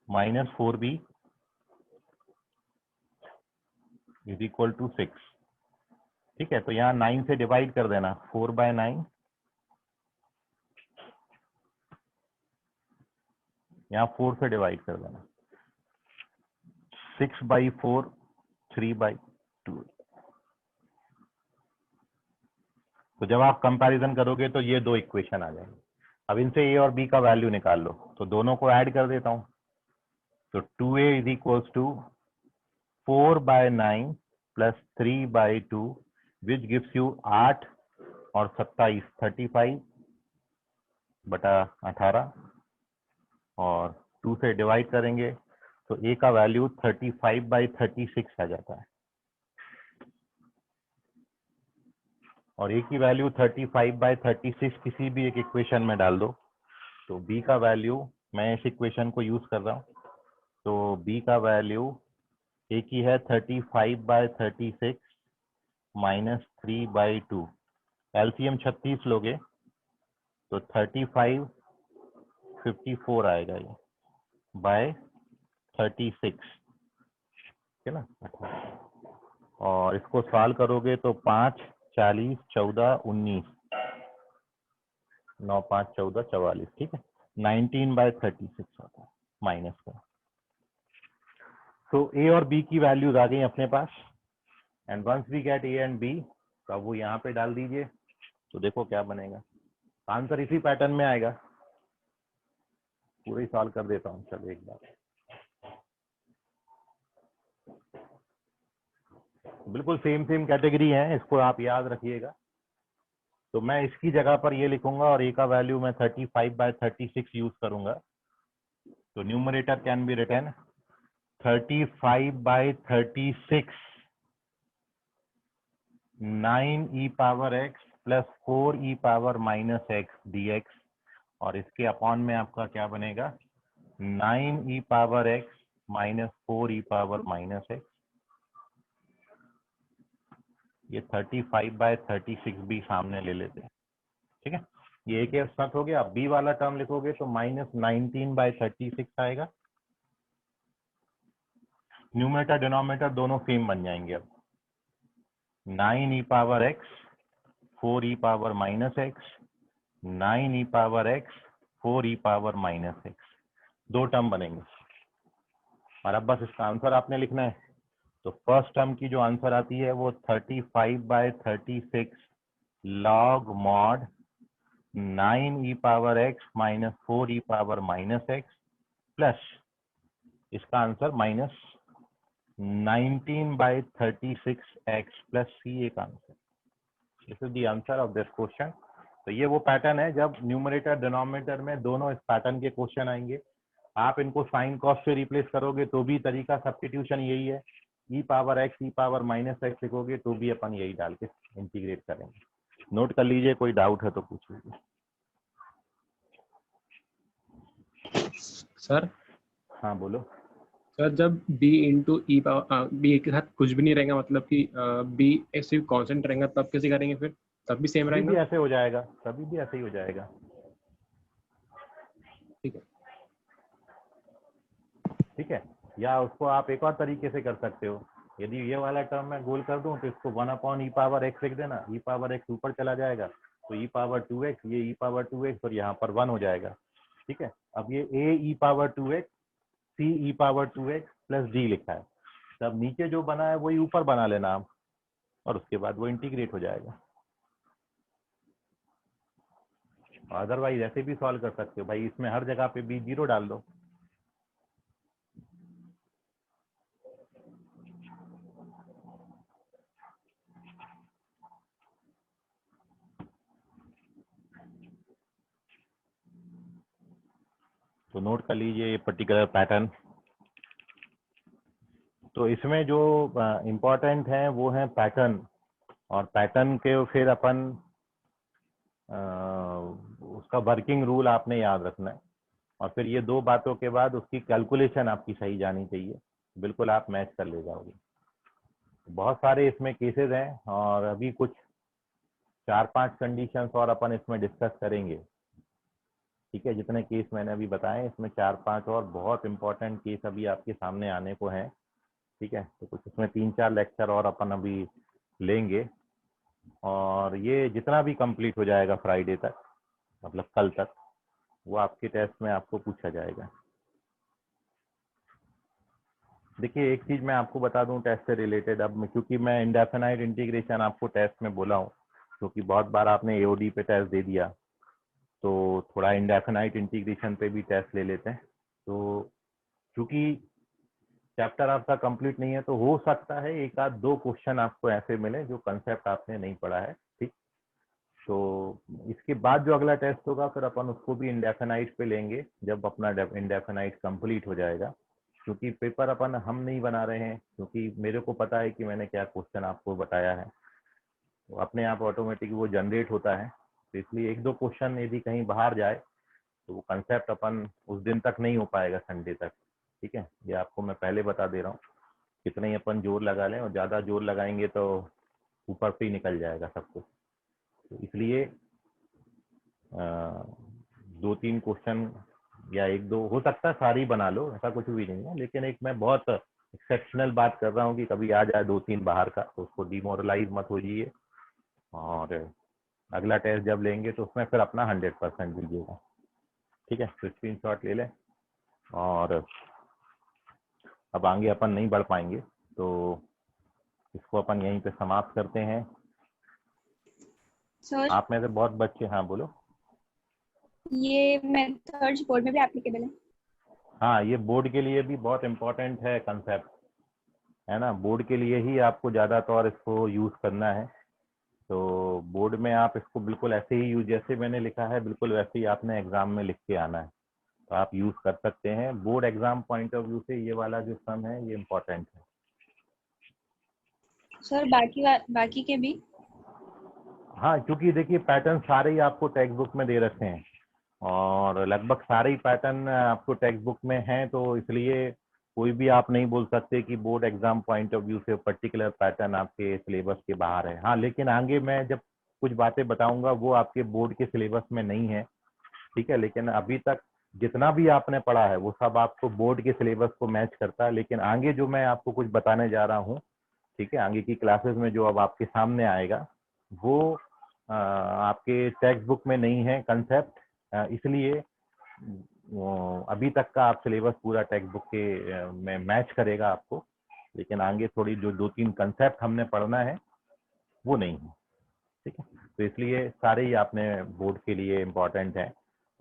minus 4b is equal to 6। ठीक है, तो यहाँ 9 से डिवाइड कर देना, 4/9 यहाँ 4 से डिवाइड कर देना, 6/4 3/2। तो जब आप कंपैरिजन करोगे तो ये दो इक्वेशन आ जाएंगे। अब इनसे a और b का वैल्यू निकाल लो, तो दोनों को ऐड कर देता हूं। तो 2a इज इक्वल्स टू 4/9 प्लस 3/2 विच गिव्स यू 8 और 27 35/18 और 2 से डिवाइड करेंगे तो a का वैल्यू 35/36 आ जाता है और a की वैल्यू 35/36 किसी भी एक इक्वेशन में डाल दो। तो b का वैल्यू, मैं इस इक्वेशन को यूज कर रहा हूँ, तो b का वैल्यू a की है 35/36 माइनस 3/2। एलसीएम 36 लोगे तो 35 54 आएगा ये बाय 36, ठीक है ना। और इसको सॉल्व करोगे तो 5 40 14 19 9 5 14 44, ठीक है, 19/36 आता है माइनस का। तो a और b की वैल्यूज आ गई अपने पास and once we get a and b तो अब वो यहाँ पे डाल दीजिए, तो देखो क्या बनेगा। आंसर इसी पैटर्न में आएगा, पूरा ही सॉल्व कर देता हूँ। चलो एक बार, बिल्कुल सेम कैटेगरी है, इसको आप याद रखिएगा। तो मैं इसकी जगह पर ये लिखूंगा और a का वैल्यू मैं 35/36 यूज करूंगा। तो numerator can be written 35/36 9 e power x plus 4 e power minus x dx और इसके अपॉन में आपका क्या बनेगा 9 e power x minus 4 e power minus x. ये 35/36 भी सामने ले लेते हैं, ठीक है। ये एक साथ हो गया। b वाला टर्म लिखोगे तो माइनस 19/36 आएगा। न्यूमरेटर डिनोमिनेटर दोनों सेम बन जाएंगे। अब 9 e power x 4 e power minus x 9 e power x 4 e power minus x, दो टर्म बनेंगे। और अब बस इसका आंसर आपने लिखना है। तो फर्स्ट टर्म की जो आंसर आती है वो 35/36 log mod 9 e power x minus 4 e power minus x plus इसका answer minus 19/36x plus c एक answer. This is the answer of this question. तो ये वो पैटर्न है जब न्यूमरेटर डिनोमिनेटर में दोनों इस पैटर्न के क्वेश्चन आएंगे। आप इनको साइन कॉस से रिप्लेस करोगे तो भी तरीका सब्स्टिट्यूशन यही है। e power x e power minus x लिखोगे तो भी अपन यही डाल के इंटीग्रेट करेंगे। नोट कर लीजिए, कोई डाउट है तो पूछ लीजिए। सर हाँ बोलो। सर जब b इंटू ई पावर b के साथ कुछ भी नहीं रहेगा, मतलब कि b सिर्फ कांस्टेंट रहेगा, तब कैसे करेंगे फिर? तब भी सेम अभी भी रहेगा? ऐसे हो जाएगा, कभी भी ऐसे ही हो जाएगा। ठीक है। ठीक है, या उसको आप एक और तरीके से कर सकते हो, यदि ये वाला टर्म मैं गोल कर दूं तो इसको 1/e⁻x लिख देना, e⁻x ऊपर चला जाएगा तो e⁻2x, ये e⁻2x और यहाँ पर 1 हो जाएगा। ठीक है, अब ये a e⁻2x c e⁻2x plus d लिखा है, तब नीचे जो बना है वही ऊपर बना लेना आप, और उसके बाद वो इंटीग्रेट हो जाएगा। अदरवाइज ऐसे भी सॉल्व कर सकते हो भाई, इसमें हर जगह पे b 0 डाल दो। तो नोट कर लीजिए ये पर्टिकुलर पैटर्न। तो इसमें जो इम्पोर्टेंट है वो है पैटर्न, और पैटर्न के फिर अपन उसका वर्किंग रूल आपने याद रखना है, और फिर ये दो बातों के बाद उसकी कैलकुलेशन आपकी सही जानी चाहिए, बिल्कुल आप मैच कर ले जाओगे। बहुत सारे इसमें केसेस हैं, और अभी कुछ 4-5 कंडीशंस और अपन इसमें डिस्कस करेंगे। ठीक है, जितने केस मैंने अभी बताए इसमें 4-5 और बहुत इंपॉर्टेंट केस अभी आपके सामने आने को हैं। ठीक है, तो कुछ इसमें 3-4 लेक्चर और अपन अभी लेंगे, और ये जितना भी कंप्लीट हो जाएगा फ्राइडे तक, मतलब कल तक, वो आपके टेस्ट में आपको पूछा जाएगा। देखिए एक चीज मैं आपको बता दूं टेस्ट से रिलेटेड, अब क्योंकि मैं इंडेफिनाइट इंटीग्रेशन आपको टेस्ट में बोला हूँ, क्योंकि बहुत बार आपने एओडी पे टेस्ट दे दिया, तो थोड़ा इंडेफिनाइट इंटीग्रेशन पे भी टेस्ट ले लेते हैं। तो क्योंकि चैप्टर आपका कंप्लीट नहीं है, तो हो सकता है एक आध दो क्वेश्चन आपको ऐसे मिले जो कंसेप्ट आपने नहीं पढ़ा है। ठीक, तो इसके बाद जो अगला टेस्ट होगा फिर अपन उसको भी इंडेफिनाइट पे लेंगे जब अपना इंडेफिनाइट कंप्लीट हो जाएगा, क्योंकि पेपर अपन हम नहीं बना रहे हैं, क्योंकि मेरे को पता है कि मैंने क्या क्वेश्चन आपको बताया है, तो अपने आप ऑटोमेटिक वो जनरेट होता है। तो इसलिए एक दो क्वेश्चन यदि कहीं बाहर जाए तो वो कंसेप्ट अपन उस दिन तक नहीं हो पाएगा, संडे तक। ठीक है, ये आपको मैं पहले बता दे रहा हूँ, कितना ही अपन जोर लगा लें, और ज़्यादा जोर लगाएंगे तो ऊपर से ही निकल जाएगा सब कुछ। तो इसलिए 2-3 क्वेश्चन या एक दो हो सकता है सारी बना लो, ऐसा कुछ भी नहीं है, लेकिन एक मैं बहुत एक्सेप्शनल बात कर रहा हूँ कि कभी आ जाए 2-3 बाहर का, तो उसको डिमोरलाइज मत हो जाइए, और अगला टेस्ट जब लेंगे तो उसमें फिर अपना 100% दीजिएगा। ठीक है, तो स्क्रीनशॉट ले लें, और अब आगे अपन नहीं बढ़ पाएंगे, तो इसको अपन यहीं पे समाप्त करते हैं। सर आप में से बहुत बच्चे, हाँ बोलो। ये मेथड्स बोर्ड में भी एप्लीकेबल है? हाँ, ये बोर्ड के लिए भी बहुत इम्पोर्टेंट है कंसेप्ट, है ना, बोर्ड के लिए ही आपको ज़्यादातर इसको यूज़ करना है। तो बोर्ड में आप इसको बिल्कुल ऐसे ही यूज, जैसे मैंने लिखा है बिल्कुल वैसे ही आपने एग्जाम में लिख के आना है, तो आप यूज़ कर सकते हैं। Board exam point of view से ये वाला जो सम है ये इम्पोर्टेंट है। सर बाकी के भी? हाँ, क्योंकि देखिए पैटर्न सारे ही आपको टेक्स्ट बुक में दे रखे हैं, और लगभग सारे ही पैटर्न आपको टेक्स्ट बुक में हैं, तो इसलिए कोई भी आप नहीं बोल सकते कि board exam point of view से पर्टिकुलर पैटर्न आपके सिलेबस के बाहर है। हाँ, लेकिन आगे मैं जब कुछ बातें बताऊंगा वो आपके बोर्ड के सिलेबस में नहीं है। ठीक है, लेकिन अभी तक जितना भी आपने पढ़ा है वो सब आपको बोर्ड के सिलेबस को मैच करता है, लेकिन आगे जो मैं आपको कुछ बताने जा रहा हूँ, ठीक है, आगे की क्लासेस में जो अब आपके सामने आएगा वो आपके टेक्स्ट बुक में नहीं है कंसेप्ट, इसलिए अभी तक का आप सिलेबस पूरा टेक्स्ट बुक के में मैच करेगा आपको, लेकिन आगे थोड़ी जो 2-3 कंसेप्ट हमने पढ़ना है वो नहीं है। ठीक है, तो इसलिए सारे ही आपने बोर्ड के लिए इम्पोर्टेंट है,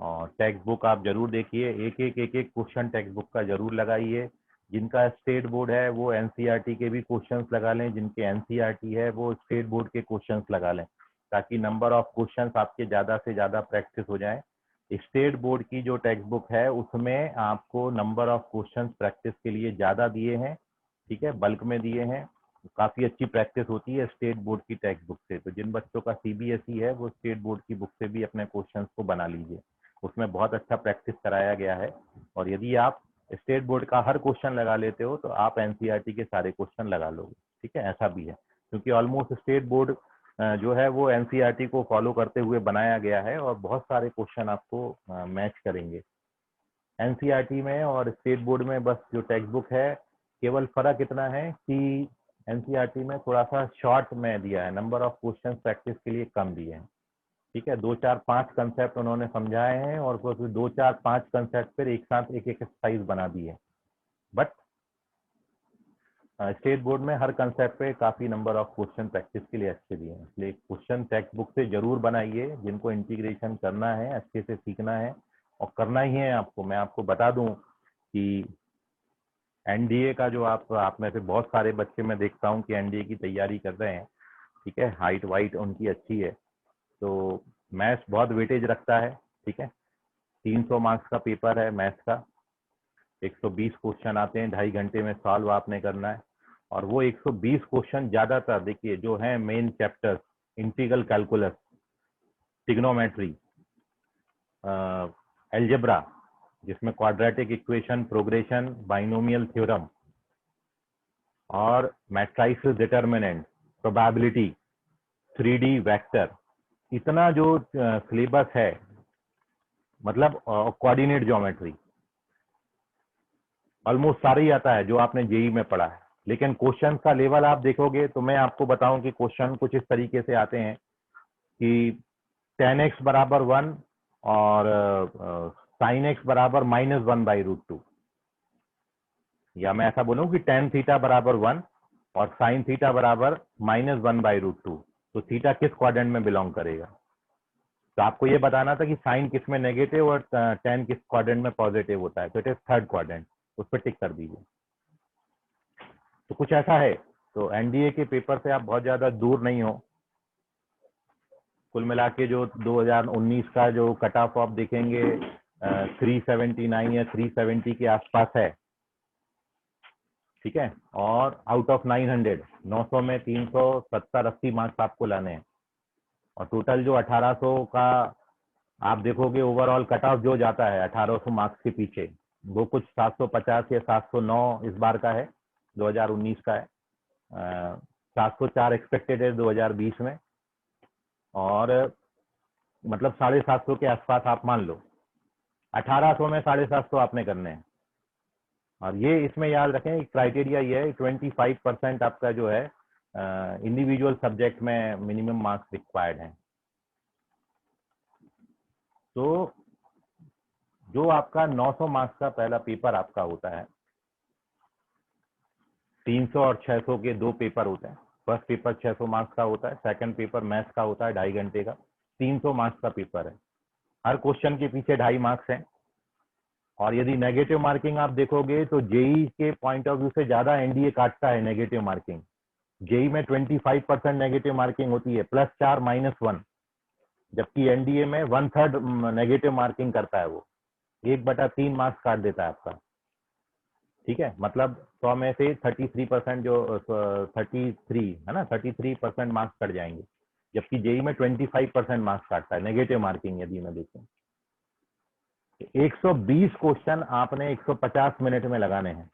और टेक्स्ट बुक आप जरूर देखिए, एक क्वेश्चन टेक्स्ट बुक का जरूर लगाइए। जिनका स्टेट बोर्ड है वो एनसीईआरटी के भी क्वेश्चंस लगा लें, जिनके एनसीईआरटी है वो स्टेट बोर्ड के क्वेश्चंस लगा लें, ताकि नंबर ऑफ क्वेश्चंस आपके ज़्यादा से ज़्यादा प्रैक्टिस हो जाए। स्टेट बोर्ड की जो टेक्स्ट बुक है उसमें आपको नंबर ऑफ क्वेश्चंस प्रैक्टिस के लिए ज़्यादा दिए हैं, ठीक है, बल्क में दिए हैं, काफ़ी अच्छी प्रैक्टिस होती है स्टेट बोर्ड की टेक्स्ट बुक से। तो जिन बच्चों का सीबीएसई है वो स्टेट बोर्ड की बुक से भी अपने क्वेश्चंस को बना लीजिए, उसमें बहुत अच्छा प्रैक्टिस कराया गया है। और यदि आप स्टेट बोर्ड का हर क्वेश्चन लगा लेते हो तो आप एनसीईआरटी के सारे क्वेश्चन लगा लोगे, ठीक है, ऐसा भी है क्योंकि ऑलमोस्ट स्टेट बोर्ड जो है वो एनसीईआरटी को फॉलो करते हुए बनाया गया है और बहुत सारे क्वेश्चन आपको मैच करेंगे एनसीईआरटी में और स्टेट बोर्ड में। बस जो टेक्स्ट बुक है केवल फर्क इतना है कि एनसीईआरटी में थोड़ा सा शॉर्ट में दिया है, नंबर ऑफ क्वेश्चन प्रैक्टिस के लिए कम दिए हैं, ठीक है, 2 4 5 कंसेप्ट उन्होंने समझाए हैं और फिर 2 4 5 कंसेप्ट फिर एक साथ एक एक्सरसाइज बना दी है। बट स्टेट बोर्ड में हर कंसेप्ट पे काफी नंबर ऑफ क्वेश्चन प्रैक्टिस के लिए अच्छे दिए हैं, इसलिए क्वेश्चन टेक्स्ट बुक से जरूर बनाइए जिनको इंटीग्रेशन करना है, अच्छे से सीखना है और करना ही है आपको। मैं आपको बता दूं कि एनडीए का जो आप में से बहुत सारे बच्चे मैं देखता हूं कि एनडीए की तैयारी कर रहे हैं, ठीक है, हाइट वाइट उनकी अच्छी है, तो मैथ्स बहुत वेटेज रखता है, ठीक है, 300 मार्क्स का पेपर है मैथ्स का, 120 क्वेश्चन आते हैं, 2.5 घंटे में सॉल्व आपने करना है और वो 120 क्वेश्चन ज्यादातर देखिए जो है main chapters, integral calculus, trigonometry, algebra जिसमें quadratic equation, progression, binomial theorem और matrices determinant, probability, 3D vector, इतना जो सिलेबस है, मतलब कोऑर्डिनेट ज्योमेट्री ऑलमोस्ट सारा ही आता है जो आपने जेई में पढ़ा है। लेकिन क्वेश्चन का लेवल आप देखोगे तो मैं आपको बताऊं कि क्वेश्चन कुछ इस तरीके से आते हैं कि tan x बराबर 1 और sin x बराबर -1/√2, या मैं ऐसा बोलूं कि tan थीटा बराबर 1 और sin थीटा बराबर -1/√2, तो थीटा किस क्वाड्रेंट में बिलोंग करेगा। तो आपको ये बताना था कि साइन किस में नेगेटिव और tan किस क्वाड्रेंट में पॉजिटिव होता है, तो इट इज थर्ड क्वाड्रेंट, उस पर टिक कर दीजिए। तो कुछ ऐसा है, तो एनडीए के पेपर से आप बहुत ज्यादा दूर नहीं हो। कुल मिला के जो 2019 का जो कट ऑफ आप देखेंगे 379 या 370 के आसपास है, ठीक है, और आउट ऑफ 900 में 370-80 मार्क्स आपको लाने हैं और टोटल जो 1800 का आप देखोगे ओवरऑल कट ऑफ जो जाता है 1800 मार्क्स के पीछे, वो कुछ 750 या 709 इस बार का है, 2019 का है, 704 एक्सपेक्टेड है 2020 में, और मतलब 750 के आसपास आप मान लो, 1800 में 750 आपने करने हैं। और ये इसमें याद रखें क्राइटेरिया ये है 25% आपका जो है इंडिविजुअल सब्जेक्ट में मिनिमम मार्क्स रिक्वायर्ड हैं। तो जो आपका 900 मार्क्स का पहला पेपर आपका होता है, 300 और 600 के 2 पेपर होते हैं, फर्स्ट पेपर 600 मार्क्स का होता है, सेकंड पेपर मैथ्स का होता है 2.5 घंटे का, 300 मार्क्स का पेपर है, हर क्वेश्चन के पीछे 2.5 मार्क्स हैं। और यदि नेगेटिव मार्किंग आप देखोगे तो जेई के पॉइंट ऑफ व्यू से ज्यादा एनडीए काटता है नेगेटिव मार्किंग। जेई में 25% नेगेटिव मार्किंग होती है, +4 -1, जबकि एनडीए में 1/3 नेगेटिव मार्किंग करता है, वो 1/3 मार्क्स काट देता है आपका, ठीक है, मतलब 100 में से 33% जो 33 है ना, 33% मार्क्स कट जाएंगे, जबकि जेई में 25% मार्क्स काटता है नेगेटिव मार्किंग। यदि मैं देखूं 120 क्वेश्चन आपने 150 मिनट में लगाने हैं,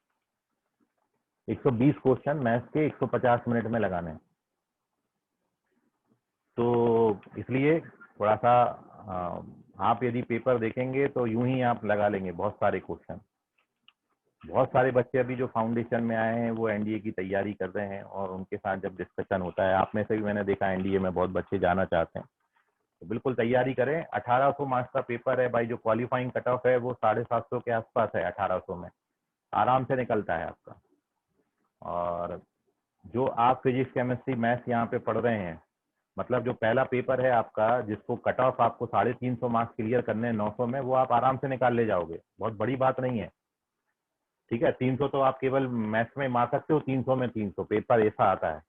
120 क्वेश्चन मैथ्स के 150 मिनट में लगाने हैं। तो इसलिए थोड़ा सा आप यदि पेपर देखेंगे तो यूं ही आप लगा लेंगे बहुत सारे क्वेश्चन। बहुत सारे बच्चे अभी जो फाउंडेशन में आए हैं वो एनडीए की तैयारी कर रहे हैं और उनके साथ जब डिस्कशन होता है, आप में से भी मैंने देखा एनडीए में बहुत बच्चे जाना चाहते हैं, तो बिल्कुल तैयारी करें। 1800 मार्क्स का पेपर है भाई, जो क्वालिफाइंग कट ऑफ है वो 750 के आसपास है, 1800 में आराम से निकलता है आपका। और जो आप फिजिक्स केमिस्ट्री मैथ्स यहाँ पे पढ़ रहे हैं, मतलब जो पहला पेपर है आपका जिसको कट ऑफ आपको 350 मार्क्स क्लियर करने हैं 900 में, वो आप आराम से निकाल ले जाओगे, बहुत बड़ी बात नहीं है, ठीक है। 300 तो आप केवल मैथ्स में मार सकते हो, 300 में 300 पेपर ऐसा आता है।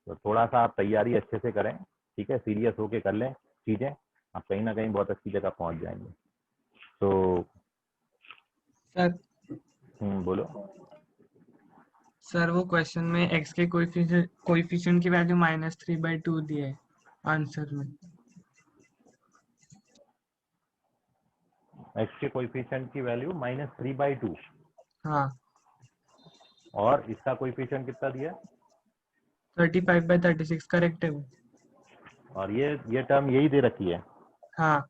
तो थोड़ा सा आप तैयारी अच्छे से करें, ठीक है, सीरियस होके कर लें चीजें, आप कहीं ना कहीं बहुत अच्छी जगह पहुंच जाएंगे। तो सर बोलो। सर वो क्वेश्चन में x के कोएफिशिएंट की वैल्यू -3/2 दी है आंसर में। x के कोएफिशिएंट की वैल्यू -3/2, हाँ और इसका कोएफिशिएंट कितना दिया? 35/36 करेक्ट है वो। और ये टर्म यही दे रखी है। हाँ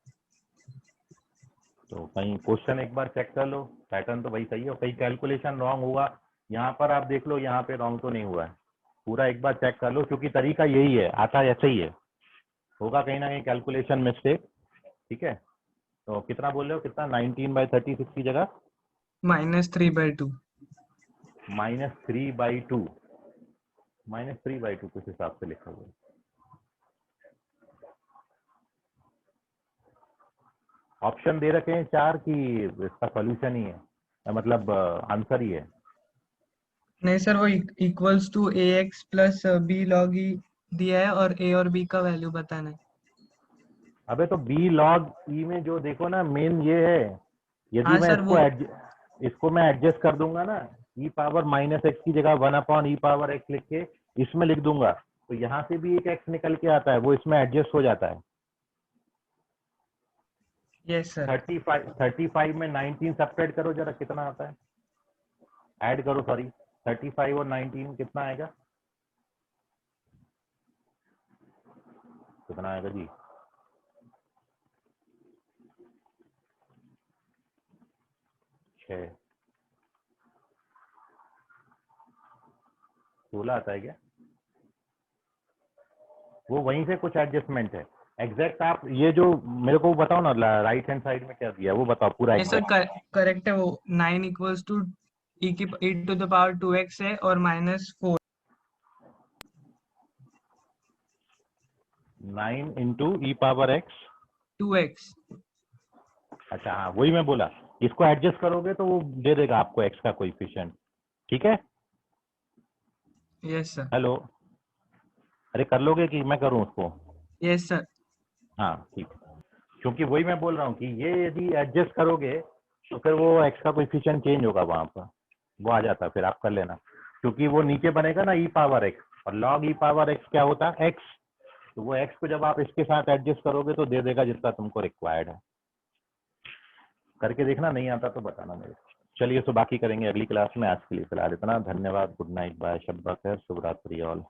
तो कहीं क्वेश्चन एक बार चेक कर लो, पैटर्न तो वही सही है, और कहीं कैलकुलेशन रॉन्ग होगा। यहाँ पर आप देख लो, यहाँ पे रॉन्ग तो नहीं हुआ है, पूरा एक बार चेक कर लो, क्योंकि तरीका यही है, आता ऐसे ही है, होगा कहीं ना कहीं कैलकुलेशन मिस्टेक। ठीक है, तो कितना बोल रहे हो, कितना 19/36 की जगह -3/2। -3/2, -3/2 किस हिसाब से लिखा हुआ है? ऑप्शन दे रखे हैं 4 की इसका सॉल्यूशन ही है, मतलब आंसर ही है। नहीं सर, वो equals to ax plus b log e दिया है और a और b का वैल्यू बताना है। अबे तो b log e में जो देखो ना, मेन ये है, यदि हाँ मैं सर, वो इसको मैं एडजस्ट कर दूंगा ना, e पावर -x की जगह 1/e पावर x लिख के इसमें लिख दूंगा, तो यहाँ से भी एक x निकल के आता है, वो इसमें एडजस्ट हो जाता है। Yes sir. 35 में 19 सब्ट्रैक्ट करो जरा, कितना आता है, ऐड करो, सॉरी 35 और 19 कितना आएगा, कितना आएगा जी? छः 16 आता है क्या? वो वहीं से कुछ एडजस्टमेंट है, एग्जैक्ट आप ये जो मेरे को बताओ ना, राइट हैंड साइड में क्या दिया है वो बताओ पूरा नहीं सर, एग्जैक्ट। करेक्ट है वो। 9 equals to e to the power 2x है और -4। 9 इंटू ई पावर एक्स। 2x। अच्छा हाँ, वही मैं बोला, इसको एडजस्ट करोगे तो वो दे देगा आपको एक्स का कोएफिशिएंट। ठीक है, यस सर। हेलो, अरे कर लोगे कि मैं करूँ उसको? Yes sir. हाँ ठीक है, क्योंकि वही मैं बोल रहा हूँ कि ये यदि एडजस्ट करोगे तो फिर वो एक्स का कोएफिशिएंट चेंज होगा, वहाँ पर वो आ जाता है, फिर आप कर लेना, क्योंकि वो नीचे बनेगा ना ई पावर एक्स, और लॉग ई पावर एक्स क्या होता है, एक्स, तो वो एक्स को जब आप इसके साथ एडजस्ट करोगे तो दे देगा जितना तुमको रिक्वायर्ड है। करके देखना, नहीं आता तो बताना मेरे को। चलिए, तो बाकी करेंगे अगली क्लास में, आज के लिए फिलहाल इतना, धन्यवाद, गुड नाइट, बाय, शब बखैर, शुभ रात्रि ऑल।